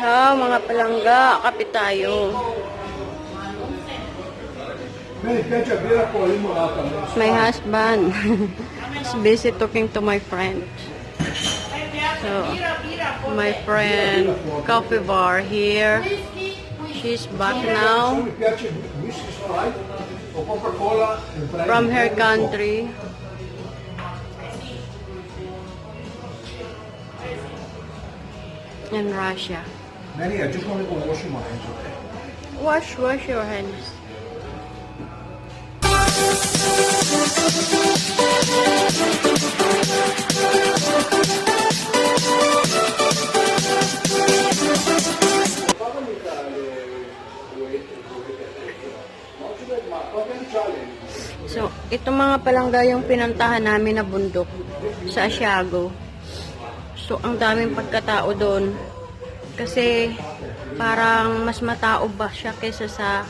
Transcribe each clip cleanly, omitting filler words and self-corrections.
Mga palangga, kapit tayo. My husband is busy talking to my friend. So, my friend, coffee bar here. She's back now from her country. In Russia. Manny, I just want to go wash my hands, okay? Wash your hands. So, ito mga palangga yung pinantahan namin na bundok sa Asiago. So, ang daming pagkatao doon. Kasi, parang mas matao ba siya kaysa sa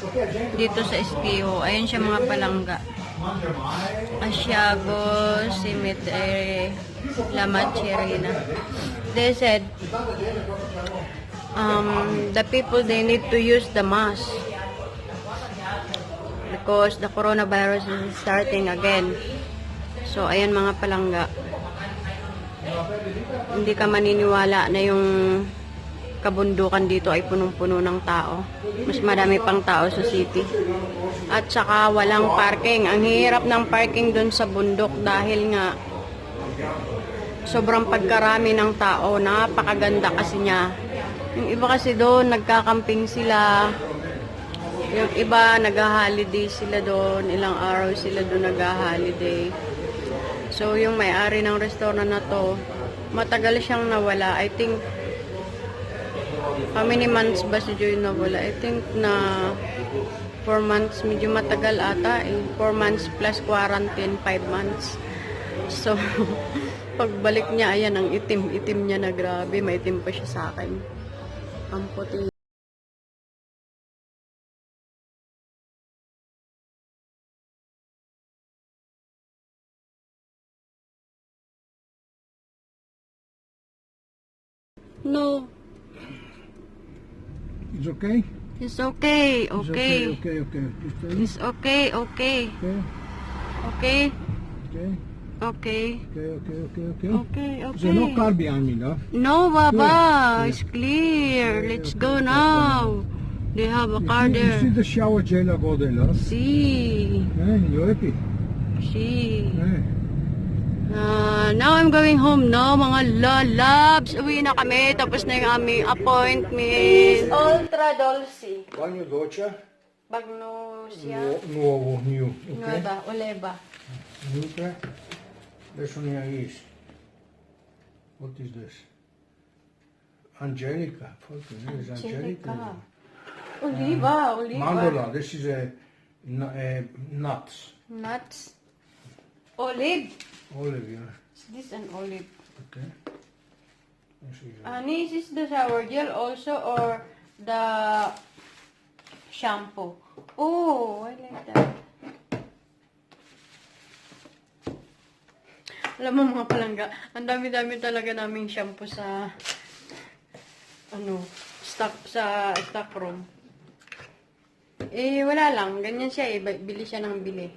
dito sa Espejo. Ayun siya mga palangga. Asiago, Cemetery, La Macherina. They said, the people, they need to use the mask. Because the coronavirus is starting again. So, ayan mga palangga. Hindi ka maniniwala na yung kabundukan dito ay punong-puno ng tao. Mas marami pang tao sa city. At saka walang parking. Ang hirap ng parking dun sa bundok dahil nga sobrang pagkarami ng tao. Napakaganda kasi niya. Yung iba kasi doon, nagkakamping sila. Yung iba, nag-holiday sila doon. Ilang araw sila doon nag-holiday. So, yung may-ari ng restaurant na to, matagal siyang nawala. I think, how many months ba si Joy nawala? I think na 4 months. Medyo matagal ata eh. 4 months plus quarantine, 5 months. So, pagbalik niya, ayan, ang itim-itim niya na grabe. Maitim pa siya sa akin. Ang puti. No. It's okay? It's okay. Okay. Okay. It's okay. Okay. Okay. Okay. Okay. Okay. Okay. There's no car behind me, no? No, Baba. Yeah. It's clear. Yeah, Let's okay. go now. They have a car You there. see the shower gel go there, no? See. You happy? See. Hey. Now I'm going home, no, mga lalabs. Uwi na kami. Tapos na yung aming appointment. Ultra Dolce. Bagno Docha? Bagnosia. Nuovo, new. Okay? Nueva. Oleva. Nutra. This one here is. What is this? Angelica. Fuck, this is Angelica. Oliva. Mandorla. This is a nuts. Nuts. Olive. Olive, yeah. Is this an olive? Okay. This is This is the shower gel also or the shampoo? Oh, I like that. Alam mo mga palangga, ang dami-dami talaga naming shampoo sa stock room. Wala lang. Ganyan siya eh. Bili siya ng bili.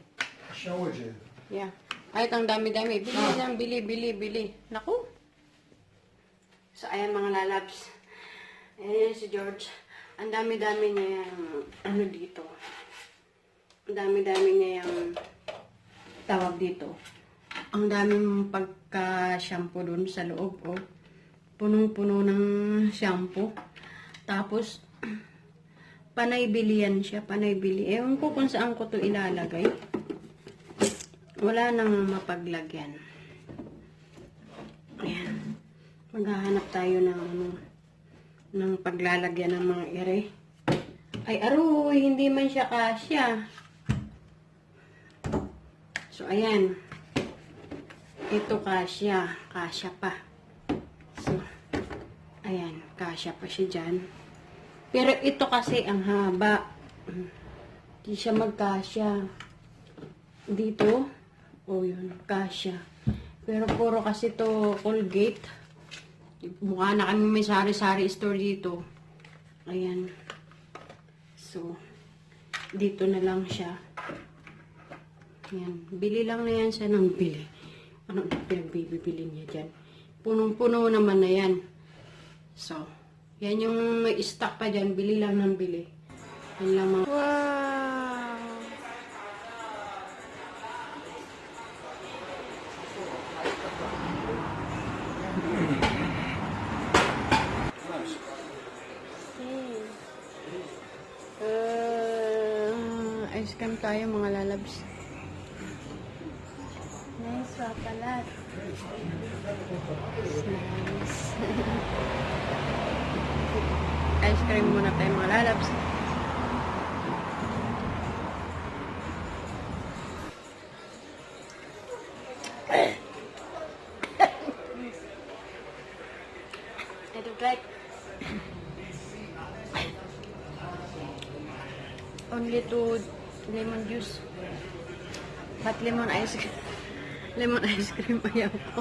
shower gel. Yeah. Ay, ang dami-dami. Bili. Naku. So, ayan mga lalabs. Ayan si George. Ang dami-dami niya yung, dito. Ang dami-dami niya yung tawag dito. Ang daming pagka-shampoo dun sa loob, oh. Punong-puno ng shampoo. Tapos, panay-bili yan siya. Panay-bili. Ewan ko kung saan ko to ilalagay. Wala nang mapaglagyan. Ayan. Maghahanap tayo ng paglalagyan ng mga ere. Ay, aroy, hindi man siya kasya. So, ayan. Ito kasya. Kasya pa. So, ayan. Kasya pa siya dyan. Pero ito kasi ang haba. Hindi siya magkasya. Dito. Oh, yun. Kasya. Pero puro kasi to Colgate. Mukha na kami may sari-sari store dito. Ayan. So, dito na lang siya. Ayan. Bili lang na yan siya ng bili. Ano na pinagbibili niya dyan? Punong-puno naman na yan. So, yan yung may stock pa dyan. Bili lang ng bili. Yan lang mga... Wow! Ice cream tayo mga lalabs. Nice papalat. Nice. Ice cream muna tayo mga lalabs. Ito like only to lemon juice. But lemon ice cream. Lemon ice cream ayaw ko.